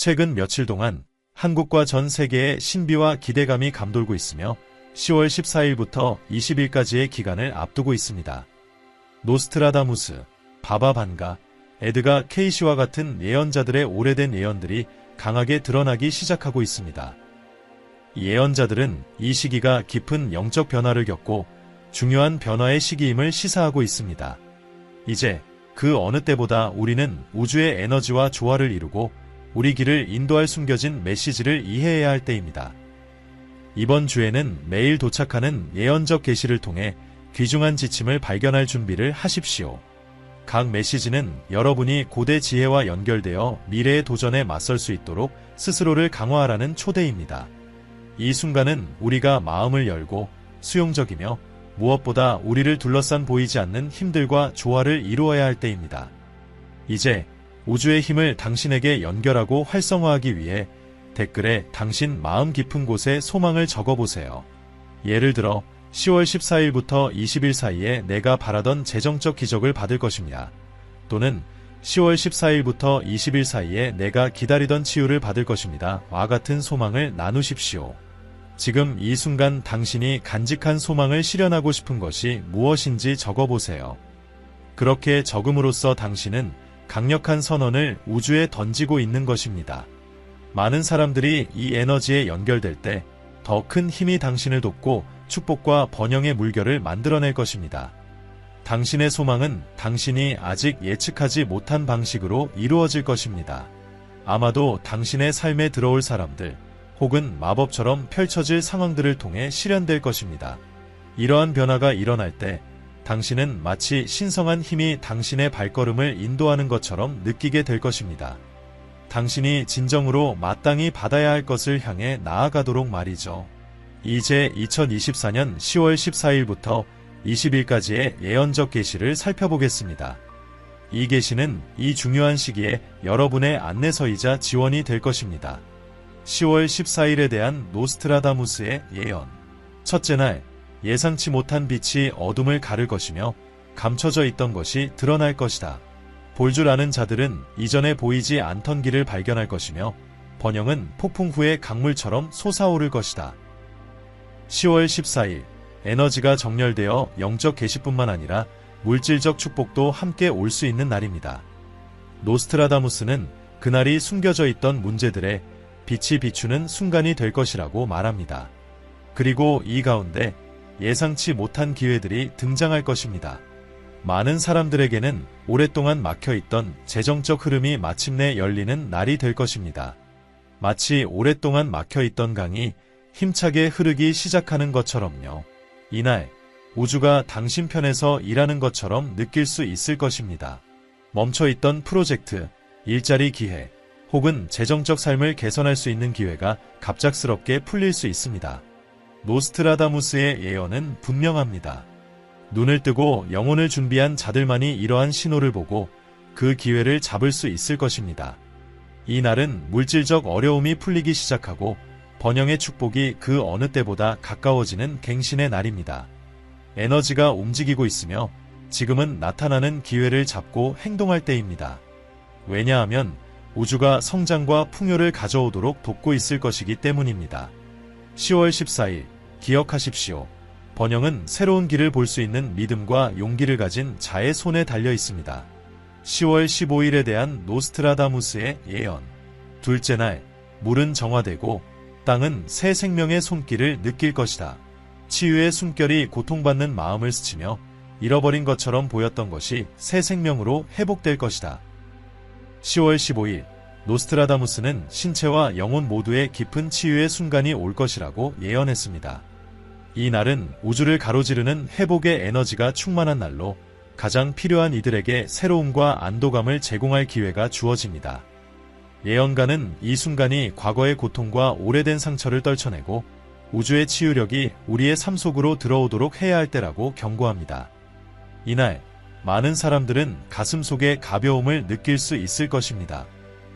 최근 며칠 동안 한국과 전 세계의 신비와 기대감이 감돌고 있으며 10월 14일부터 20일까지의 기간을 앞두고 있습니다. 노스트라다무스, 바바 반가, 에드가 케이시와 같은 예언자들의 오래된 예언들이 강하게 드러나기 시작하고 있습니다. 이 예언자들은 이 시기가 깊은 영적 변화를 겪고 중요한 변화의 시기임을 시사하고 있습니다. 이제 그 어느 때보다 우리는 우주의 에너지와 조화를 이루고 우리 길을 인도할 숨겨진 메시지를 이해해야 할 때입니다. 이번 주에는 매일 도착하는 예언적 계시를 통해 귀중한 지침을 발견할 준비를 하십시오. 각 메시지는 여러분이 고대 지혜와 연결되어 미래의 도전에 맞설 수 있도록 스스로를 강화하라는 초대입니다. 이 순간은 우리가 마음을 열고 수용적이며 무엇보다 우리를 둘러싼 보이지 않는 힘들과 조화를 이루어야 할 때입니다. 이제 우주의 힘을 당신에게 연결하고 활성화하기 위해 댓글에 당신 마음 깊은 곳에 소망을 적어보세요. 예를 들어 10월 14일부터 20일 사이에 내가 바라던 재정적 기적을 받을 것입니다. 또는 10월 14일부터 20일 사이에 내가 기다리던 치유를 받을 것입니다. 와 같은 소망을 나누십시오. 지금 이 순간 당신이 간직한 소망을 실현하고 싶은 것이 무엇인지 적어보세요. 그렇게 적음으로써 당신은 강력한 선언을 우주에 던지고 있는 것입니다. 많은 사람들이 이 에너지에 연결될 때 더 큰 힘이 당신을 돕고 축복과 번영의 물결을 만들어낼 것입니다. 당신의 소망은 당신이 아직 예측하지 못한 방식으로 이루어질 것입니다. 아마도 당신의 삶에 들어올 사람들 혹은 마법처럼 펼쳐질 상황들을 통해 실현될 것입니다. 이러한 변화가 일어날 때 당신은 마치 신성한 힘이 당신의 발걸음을 인도하는 것처럼 느끼게 될 것입니다. 당신이 진정으로 마땅히 받아야 할 것을 향해 나아가도록 말이죠. 이제 2024년 10월 14일부터 20일까지의 예언적 계시를 살펴보겠습니다. 이 계시는 이 중요한 시기에 여러분의 안내서이자 지원이 될 것입니다. 10월 14일에 대한 노스트라다무스의 예언. 첫째 날, 예상치 못한 빛이 어둠을 가를 것이며 감춰져 있던 것이 드러날 것이다. 볼 줄 아는 자들은 이전에 보이지 않던 길을 발견할 것이며 번영은 폭풍 후의 강물처럼 솟아오를 것이다. 10월 14일, 에너지가 정렬되어 영적 계시뿐만 아니라 물질적 축복도 함께 올 수 있는 날입니다. 노스트라다무스는 그날이 숨겨져 있던 문제들에 빛이 비추는 순간이 될 것이라고 말합니다. 그리고 이 가운데 예상치 못한 기회들이 등장할 것입니다. 많은 사람들에게는 오랫동안 막혀있던 재정적 흐름이 마침내 열리는 날이 될 것입니다. 마치 오랫동안 막혀있던 강이 힘차게 흐르기 시작하는 것처럼요. 이날 우주가 당신 편에서 일하는 것처럼 느낄 수 있을 것입니다. 멈춰있던 프로젝트, 일자리 기회, 혹은 재정적 삶을 개선할 수 있는 기회가 갑작스럽게 풀릴 수 있습니다. 노스트라다무스의 예언은 분명합니다. 눈을 뜨고 영혼을 준비한 자들만이 이러한 신호를 보고 그 기회를 잡을 수 있을 것입니다. 이 날은 물질적 어려움이 풀리기 시작하고 번영의 축복이 그 어느 때보다 가까워지는 갱신의 날입니다. 에너지가 움직이고 있으며 지금은 나타나는 기회를 잡고 행동할 때입니다. 왜냐하면 우주가 성장과 풍요를 가져오도록 돕고 있을 것이기 때문입니다. 10월 14일, 기억하십시오. 번영은 새로운 길을 볼 수 있는 믿음과 용기를 가진 자의 손에 달려 있습니다. 10월 15일에 대한 노스트라다무스의 예언. 둘째 날, 물은 정화되고 땅은 새 생명의 손길을 느낄 것이다. 치유의 숨결이 고통받는 마음을 스치며 잃어버린 것처럼 보였던 것이 새 생명으로 회복될 것이다. 10월 15일, 노스트라다무스는 신체와 영혼 모두의 깊은 치유의 순간이 올 것이라고 예언했습니다. 이 날은 우주를 가로지르는 회복의 에너지가 충만한 날로 가장 필요한 이들에게 새로움과 안도감을 제공할 기회가 주어집니다. 예언가는 이 순간이 과거의 고통과 오래된 상처를 떨쳐내고 우주의 치유력이 우리의 삶 속으로 들어오도록 해야 할 때라고 경고합니다. 이날 많은 사람들은 가슴 속의 가벼움을 느낄 수 있을 것입니다.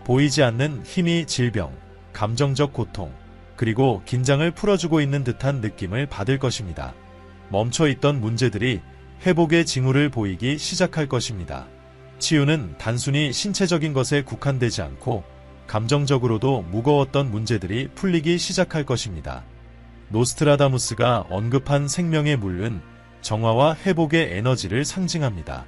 보이지 않는 힘이 질병, 감정적 고통, 그리고 긴장을 풀어주고 있는 듯한 느낌을 받을 것입니다. 멈춰있던 문제들이 회복의 징후를 보이기 시작할 것입니다. 치유는 단순히 신체적인 것에 국한되지 않고 감정적으로도 무거웠던 문제들이 풀리기 시작할 것입니다. 노스트라다무스가 언급한 생명의 물은 정화와 회복의 에너지를 상징합니다.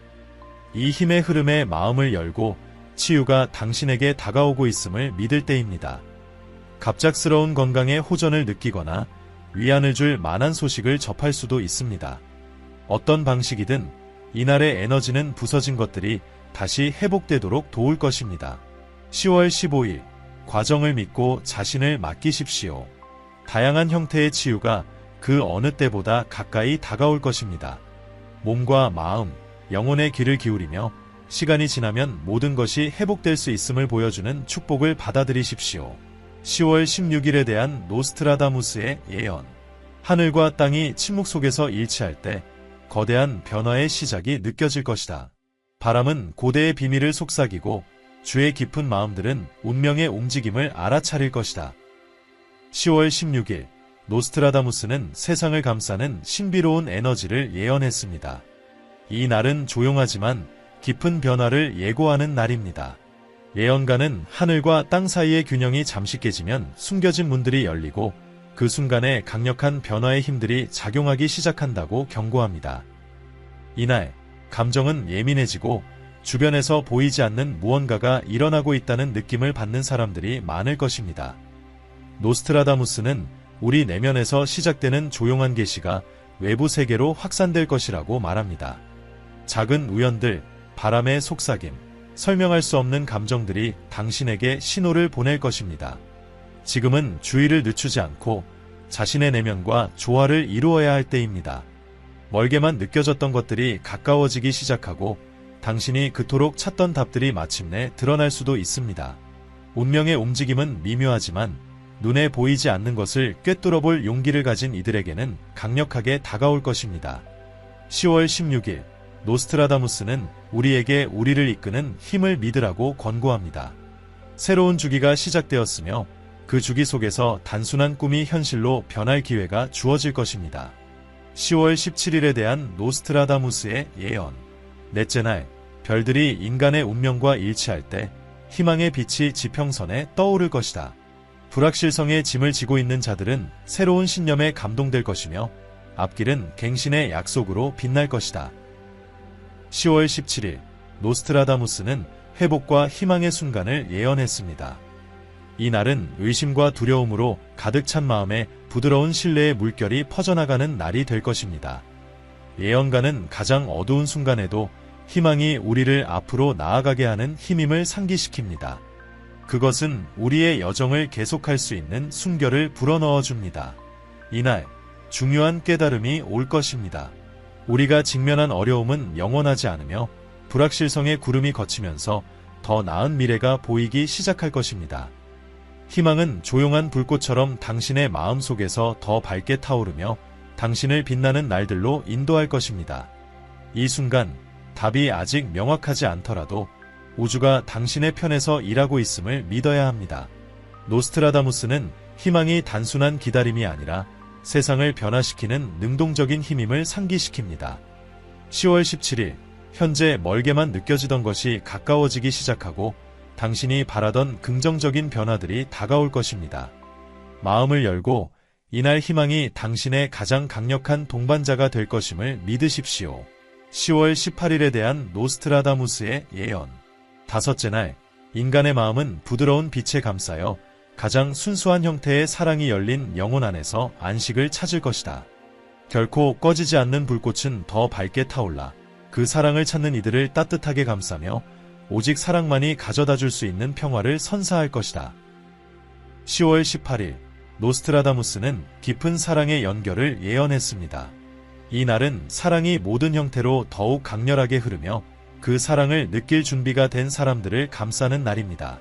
이 힘의 흐름에 마음을 열고 치유가 당신에게 다가오고 있음을 믿을 때입니다. 갑작스러운 건강에 호전을 느끼거나 위안을 줄 만한 소식을 접할 수도 있습니다. 어떤 방식이든 이날의 에너지는 부서진 것들이 다시 회복되도록 도울 것입니다. 10월 15일, 과정을 믿고 자신을 맡기십시오. 다양한 형태의 치유가 그 어느 때보다 가까이 다가올 것입니다. 몸과 마음, 영혼의 귀를 기울이며 시간이 지나면 모든 것이 회복될 수 있음을 보여주는 축복을 받아들이십시오. 10월 16일에 대한 노스트라다무스의 예언. 하늘과 땅이 침묵 속에서 일치할 때 거대한 변화의 시작이 느껴질 것이다. 바람은 고대의 비밀을 속삭이고 주의 깊은 마음들은 운명의 움직임을 알아차릴 것이다. 10월 16일, 노스트라다무스는 세상을 감싸는 신비로운 에너지를 예언했습니다. 이 날은 조용하지만 깊은 변화를 예고하는 날입니다. 예언가는 하늘과 땅 사이의 균형이 잠시 깨지면 숨겨진 문들이 열리고 그 순간에 강력한 변화의 힘들이 작용하기 시작한다고 경고합니다. 이날, 감정은 예민해지고 주변에서 보이지 않는 무언가가 일어나고 있다는 느낌을 받는 사람들이 많을 것입니다. 노스트라다무스는 우리 내면에서 시작되는 조용한 계시가 외부 세계로 확산될 것이라고 말합니다. 작은 우연들, 바람의 속삭임, 설명할 수 없는 감정들이 당신에게 신호를 보낼 것입니다. 지금은 주의를 늦추지 않고 자신의 내면과 조화를 이루어야 할 때입니다. 멀게만 느껴졌던 것들이 가까워지기 시작하고 당신이 그토록 찾던 답들이 마침내 드러날 수도 있습니다. 운명의 움직임은 미묘하지만 눈에 보이지 않는 것을 꿰뚫어볼 용기를 가진 이들에게는 강력하게 다가올 것입니다. 10월 16일, 노스트라다무스는 우리에게 우리를 이끄는 힘을 믿으라고 권고합니다. 새로운 주기가 시작되었으며 그 주기 속에서 단순한 꿈이 현실로 변할 기회가 주어질 것입니다. 10월 17일에 대한 노스트라다무스의 예언. 넷째 날, 별들이 인간의 운명과 일치할 때 희망의 빛이 지평선에 떠오를 것이다. 불확실성의 짐을 지고 있는 자들은 새로운 신념에 감동될 것이며 앞길은 갱신의 약속으로 빛날 것이다. 10월 17일, 노스트라다무스는 회복과 희망의 순간을 예언했습니다. 이 날은 의심과 두려움으로 가득 찬 마음에 부드러운 신뢰의 물결이 퍼져나가는 날이 될 것입니다. 예언가는 가장 어두운 순간에도 희망이 우리를 앞으로 나아가게 하는 힘임을 상기시킵니다. 그것은 우리의 여정을 계속할 수 있는 순결을 불어넣어 줍니다. 이날 중요한 깨달음이 올 것입니다. 우리가 직면한 어려움은 영원하지 않으며 불확실성의 구름이 걷히면서 더 나은 미래가 보이기 시작할 것입니다. 희망은 조용한 불꽃처럼 당신의 마음속에서 더 밝게 타오르며 당신을 빛나는 날들로 인도할 것입니다. 이 순간 답이 아직 명확하지 않더라도 우주가 당신의 편에서 일하고 있음을 믿어야 합니다. 노스트라다무스는 희망이 단순한 기다림이 아니라 세상을 변화시키는 능동적인 힘임을 상기시킵니다. 10월 17일, 현재 멀게만 느껴지던 것이 가까워지기 시작하고 당신이 바라던 긍정적인 변화들이 다가올 것입니다. 마음을 열고 이날 희망이 당신의 가장 강력한 동반자가 될 것임을 믿으십시오. 10월 18일에 대한 노스트라다무스의 예언. 다섯째 날, 인간의 마음은 부드러운 빛에 감싸여 가장 순수한 형태의 사랑이 열린 영혼 안에서 안식을 찾을 것이다. 결코 꺼지지 않는 불꽃은 더 밝게 타올라 그 사랑을 찾는 이들을 따뜻하게 감싸며 오직 사랑만이 가져다 줄 수 있는 평화를 선사할 것이다. 10월 18일, 노스트라다무스는 깊은 사랑의 연결을 예언했습니다. 이 날은 사랑이 모든 형태로 더욱 강렬하게 흐르며 그 사랑을 느낄 준비가 된 사람들을 감싸는 날입니다.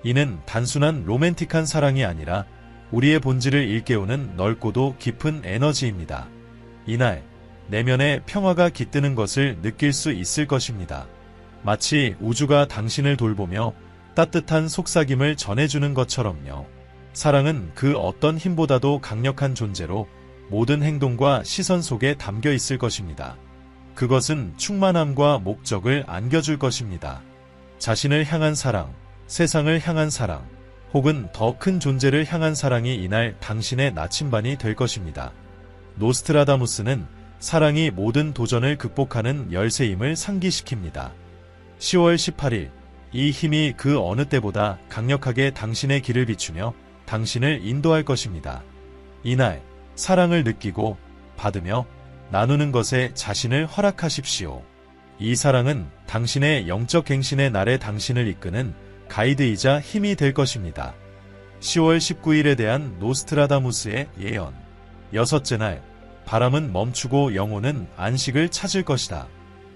이는 단순한 로맨틱한 사랑이 아니라 우리의 본질을 일깨우는 넓고도 깊은 에너지입니다. 이날 내면의 평화가 깃드는 것을 느낄 수 있을 것입니다. 마치 우주가 당신을 돌보며 따뜻한 속삭임을 전해주는 것처럼요. 사랑은 그 어떤 힘보다도 강력한 존재로 모든 행동과 시선 속에 담겨 있을 것입니다. 그것은 충만함과 목적을 안겨줄 것입니다. 자신을 향한 사랑, 세상을 향한 사랑, 혹은 더 큰 존재를 향한 사랑이 이날 당신의 나침반이 될 것입니다. 노스트라다무스는 사랑이 모든 도전을 극복하는 열쇠임을 상기시킵니다. 10월 18일, 이 힘이 그 어느 때보다 강력하게 당신의 길을 비추며 당신을 인도할 것입니다. 이날, 사랑을 느끼고 받으며 나누는 것에 자신을 허락하십시오. 이 사랑은 당신의 영적 갱신의 날에 당신을 이끄는 가이드이자 힘이 될 것입니다. 10월 19일에 대한 노스트라다무스의 예언. 여섯째 날, 바람은 멈추고 영혼은 안식을 찾을 것이다.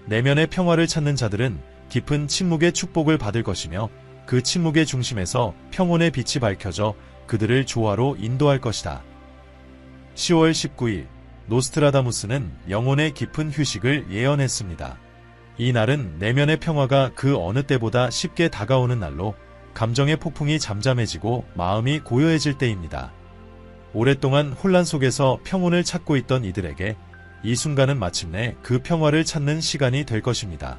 내면의 평화를 찾는 자들은 깊은 침묵의 축복을 받을 것이며 그 침묵의 중심에서 평온의 빛이 밝혀져 그들을 조화로 인도할 것이다. 10월 19일, 노스트라다무스는 영혼의 깊은 휴식을 예언했습니다. 이 날은 내면의 평화가 그 어느 때보다 쉽게 다가오는 날로 감정의 폭풍이 잠잠해지고 마음이 고요해질 때입니다. 오랫동안 혼란 속에서 평온을 찾고 있던 이들에게 이 순간은 마침내 그 평화를 찾는 시간이 될 것입니다.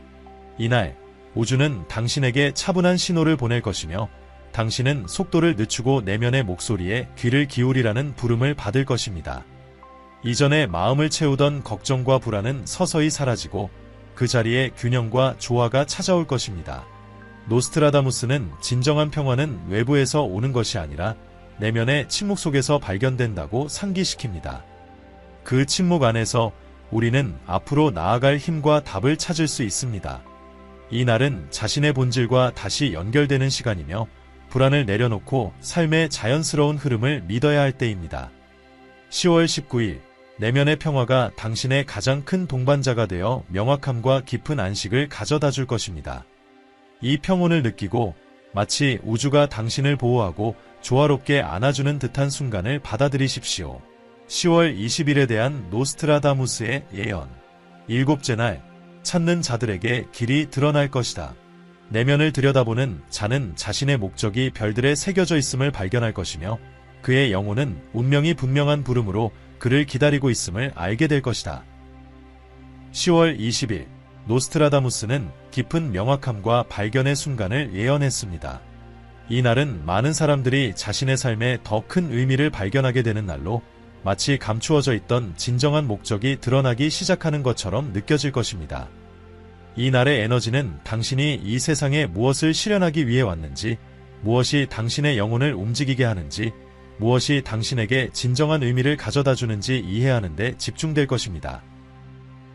이날, 우주는 당신에게 차분한 신호를 보낼 것이며 당신은 속도를 늦추고 내면의 목소리에 귀를 기울이라는 부름을 받을 것입니다. 이전에 마음을 채우던 걱정과 불안은 서서히 사라지고 그 자리에 균형과 조화가 찾아올 것입니다. 노스트라다무스는 진정한 평화는 외부에서 오는 것이 아니라 내면의 침묵 속에서 발견된다고 상기시킵니다. 그 침묵 안에서 우리는 앞으로 나아갈 힘과 답을 찾을 수 있습니다. 이 날은 자신의 본질과 다시 연결되는 시간이며 불안을 내려놓고 삶의 자연스러운 흐름을 믿어야 할 때입니다. 10월 19일, 내면의 평화가 당신의 가장 큰 동반자가 되어 명확함과 깊은 안식을 가져다 줄 것입니다. 이 평온을 느끼고 마치 우주가 당신을 보호하고 조화롭게 안아주는 듯한 순간을 받아들이십시오. 10월 20일에 대한 노스트라다무스의 예언. 일곱째 날, 찾는 자들에게 길이 드러날 것이다. 내면을 들여다보는 자는 자신의 목적이 별들에 새겨져 있음을 발견할 것이며 그의 영혼은 운명이 분명한 부름으로 그를 기다리고 있음을 알게 될 것이다. 10월 20일, 노스트라다무스는 깊은 명확함과 발견의 순간을 예언했습니다. 이 날은 많은 사람들이 자신의 삶에 더 큰 의미를 발견하게 되는 날로 마치 감추어져 있던 진정한 목적이 드러나기 시작하는 것처럼 느껴질 것입니다. 이 날의 에너지는 당신이 이 세상에 무엇을 실현하기 위해 왔는지, 무엇이 당신의 영혼을 움직이게 하는지, 무엇이 당신에게 진정한 의미를 가져다 주는지 이해하는 데 집중될 것입니다.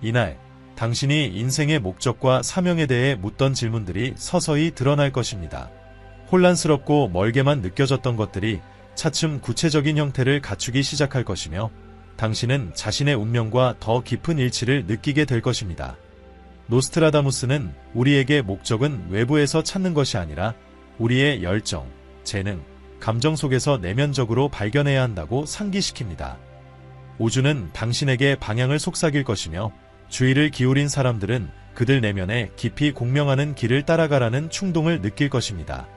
이날, 당신이 인생의 목적과 사명에 대해 묻던 질문들이 서서히 드러날 것입니다. 혼란스럽고 멀게만 느껴졌던 것들이 차츰 구체적인 형태를 갖추기 시작할 것이며 당신은 자신의 운명과 더 깊은 일치를 느끼게 될 것입니다. 노스트라다무스는 우리에게 목적은 외부에서 찾는 것이 아니라 우리의 열정, 재능, 감정 속에서 내면적으로 발견해야 한다고 상기시킵니다. 우주는 당신에게 방향을 속삭일 것이며 주의를 기울인 사람들은 그들 내면에 깊이 공명하는 길을 따라가라는 충동을 느낄 것입니다.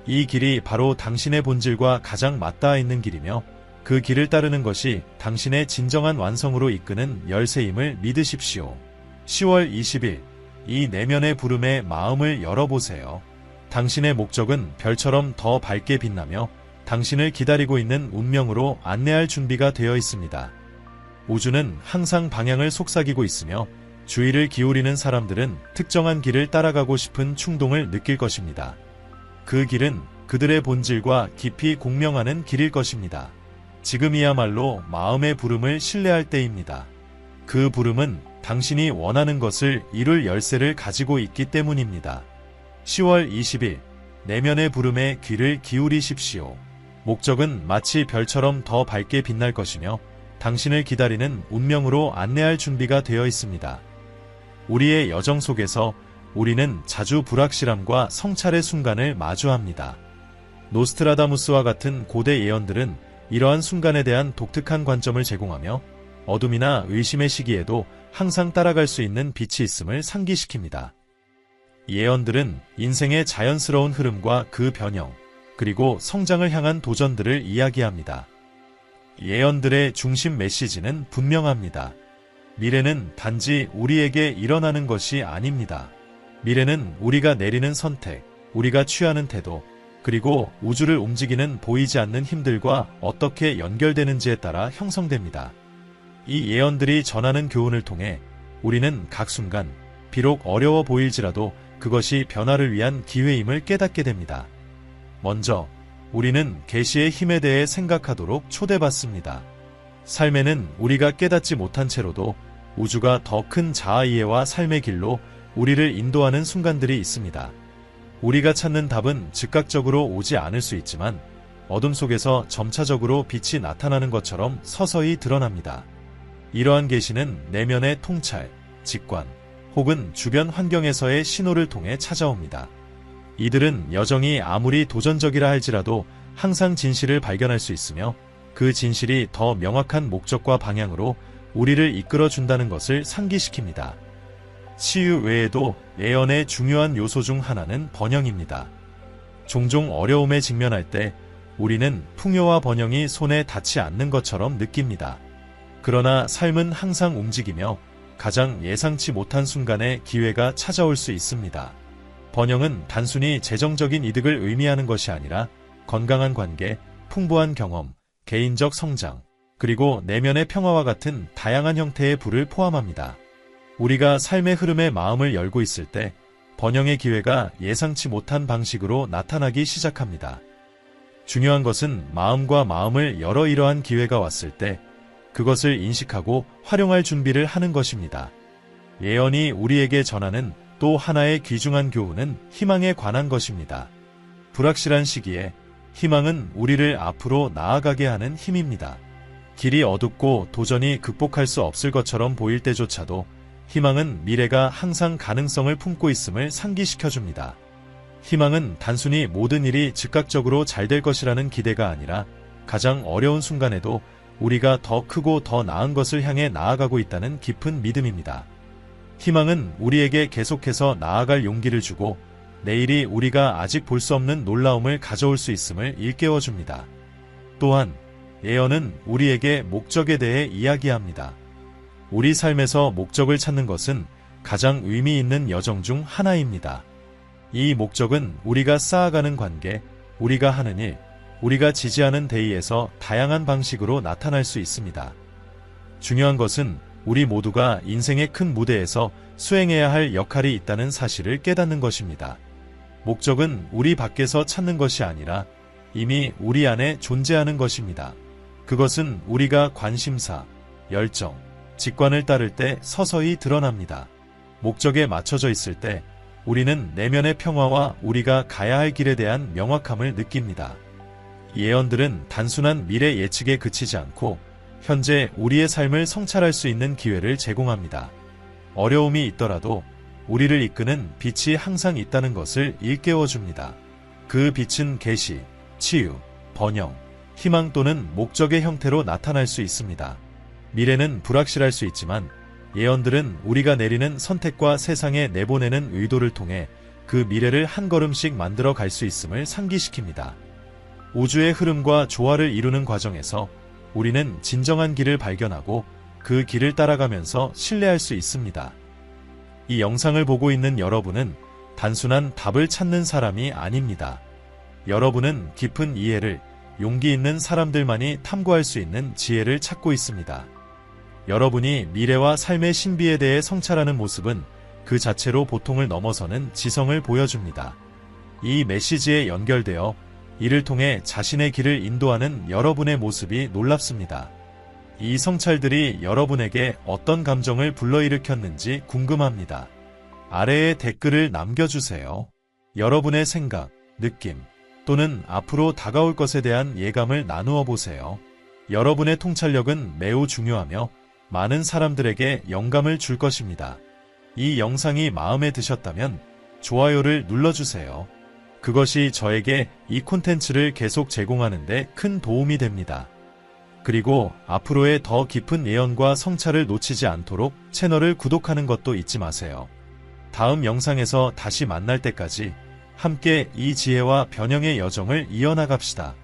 이 길이 바로 당신의 본질과 가장 맞닿아 있는 길이며 그 길을 따르는 것이 당신의 진정한 완성으로 이끄는 열쇠임을 믿으십시오. 10월 20일, 이 내면의 부름에 마음을 열어보세요. 당신의 목적은 별처럼 더 밝게 빛나며 당신을 기다리고 있는 운명으로 안내할 준비가 되어 있습니다. 우주는 항상 방향을 속삭이고 있으며 주의를 기울이는 사람들은 특정한 길을 따라가고 싶은 충동을 느낄 것입니다. 그 길은 그들의 본질과 깊이 공명하는 길일 것입니다. 지금이야말로 마음의 부름을 신뢰할 때입니다. 그 부름은 당신이 원하는 것을 이룰 열쇠를 가지고 있기 때문입니다. 10월 20일, 내면의 부름에 귀를 기울이십시오. 목적은 마치 별처럼 더 밝게 빛날 것이며 당신을 기다리는 운명으로 안내할 준비가 되어 있습니다. 우리의 여정 속에서 우리는 자주 불확실함과 성찰의 순간을 마주합니다. 노스트라다무스와 같은 고대 예언들은 이러한 순간에 대한 독특한 관점을 제공하며 어둠이나 의심의 시기에도 항상 따라갈 수 있는 빛이 있음을 상기시킵니다. 예언들은 인생의 자연스러운 흐름과 그 변형, 그리고 성장을 향한 도전들을 이야기합니다. 예언들의 중심 메시지는 분명합니다. 미래는 단지 우리에게 일어나는 것이 아닙니다. 미래는 우리가 내리는 선택, 우리가 취하는 태도, 그리고 우주를 움직이는 보이지 않는 힘들과 어떻게 연결되는지에 따라 형성됩니다. 이 예언들이 전하는 교훈을 통해 우리는 각 순간, 비록 어려워 보일지라도 그것이 변화를 위한 기회임을 깨닫게 됩니다. 먼저, 우리는 계시의 힘에 대해 생각하도록 초대받습니다. 삶에는 우리가 깨닫지 못한 채로도 우주가 더 큰 자아이해와 삶의 길로 우리를 인도하는 순간들이 있습니다. 우리가 찾는 답은 즉각적으로 오지 않을 수 있지만 어둠 속에서 점차적으로 빛이 나타나는 것처럼 서서히 드러납니다. 이러한 계시는 내면의 통찰, 직관, 혹은 주변 환경에서의 신호를 통해 찾아옵니다. 이들은 여정이 아무리 도전적이라 할지라도 항상 진실을 발견할 수 있으며 그 진실이 더 명확한 목적과 방향으로 우리를 이끌어준다는 것을 상기시킵니다. 치유 외에도 예언의 중요한 요소 중 하나는 번영입니다. 종종 어려움에 직면할 때 우리는 풍요와 번영이 손에 닿지 않는 것처럼 느낍니다. 그러나 삶은 항상 움직이며 가장 예상치 못한 순간에 기회가 찾아올 수 있습니다. 번영은 단순히 재정적인 이득을 의미하는 것이 아니라 건강한 관계, 풍부한 경험, 개인적 성장, 그리고 내면의 평화와 같은 다양한 형태의 부를 포함합니다. 우리가 삶의 흐름에 마음을 열고 있을 때 번영의 기회가 예상치 못한 방식으로 나타나기 시작합니다. 중요한 것은 마음과 마음을 열어 이러한 기회가 왔을 때 그것을 인식하고 활용할 준비를 하는 것입니다. 예언이 우리에게 전하는 또 하나의 귀중한 교훈은 희망에 관한 것입니다. 불확실한 시기에 희망은 우리를 앞으로 나아가게 하는 힘입니다. 길이 어둡고 도전이 극복할 수 없을 것처럼 보일 때조차도 희망은 미래가 항상 가능성을 품고 있음을 상기시켜줍니다. 희망은 단순히 모든 일이 즉각적으로 잘 될 것이라는 기대가 아니라 가장 어려운 순간에도 우리가 더 크고 더 나은 것을 향해 나아가고 있다는 깊은 믿음입니다. 희망은 우리에게 계속해서 나아갈 용기를 주고 내일이 우리가 아직 볼 수 없는 놀라움을 가져올 수 있음을 일깨워줍니다. 또한 예언은 우리에게 목적에 대해 이야기합니다. 우리 삶에서 목적을 찾는 것은 가장 의미 있는 여정 중 하나입니다. 이 목적은 우리가 쌓아가는 관계, 우리가 하는 일, 우리가 지지하는 대의에서 다양한 방식으로 나타날 수 있습니다. 중요한 것은 우리 모두가 인생의 큰 무대에서 수행해야 할 역할이 있다는 사실을 깨닫는 것입니다. 목적은 우리 밖에서 찾는 것이 아니라 이미 우리 안에 존재하는 것입니다. 그것은 우리가 관심사, 열정, 직관을 따를 때 서서히 드러납니다. 목적에 맞춰져 있을 때 우리는 내면의 평화와 우리가 가야 할 길에 대한 명확함을 느낍니다. 예언들은 단순한 미래 예측에 그치지 않고 현재 우리의 삶을 성찰할 수 있는 기회를 제공합니다. 어려움이 있더라도 우리를 이끄는 빛이 항상 있다는 것을 일깨워줍니다. 그 빛은 계시, 치유, 번영, 희망 또는 목적의 형태로 나타날 수 있습니다. 미래는 불확실할 수 있지만 예언들은 우리가 내리는 선택과 세상에 내보내는 의도를 통해 그 미래를 한 걸음씩 만들어 갈 수 있음을 상기시킵니다. 우주의 흐름과 조화를 이루는 과정에서 우리는 진정한 길을 발견하고 그 길을 따라가면서 신뢰할 수 있습니다. 이 영상을 보고 있는 여러분은 단순한 답을 찾는 사람이 아닙니다. 여러분은 깊은 이해를, 용기 있는 사람들만이 탐구할 수 있는 지혜를 찾고 있습니다. 여러분이 미래와 삶의 신비에 대해 성찰하는 모습은 그 자체로 보통을 넘어서는 지성을 보여줍니다. 이 메시지에 연결되어 이를 통해 자신의 길을 인도하는 여러분의 모습이 놀랍습니다. 이 성찰들이 여러분에게 어떤 감정을 불러일으켰는지 궁금합니다. 아래에 댓글을 남겨주세요. 여러분의 생각, 느낌, 또는 앞으로 다가올 것에 대한 예감을 나누어 보세요. 여러분의 통찰력은 매우 중요하며 많은 사람들에게 영감을 줄 것입니다. 이 영상이 마음에 드셨다면 좋아요를 눌러주세요. 그것이 저에게 이 콘텐츠를 계속 제공하는 데 큰 도움이 됩니다. 그리고 앞으로의 더 깊은 예언과 성찰을 놓치지 않도록 채널을 구독하는 것도 잊지 마세요. 다음 영상에서 다시 만날 때까지 함께 이 지혜와 변형의 여정을 이어나갑시다.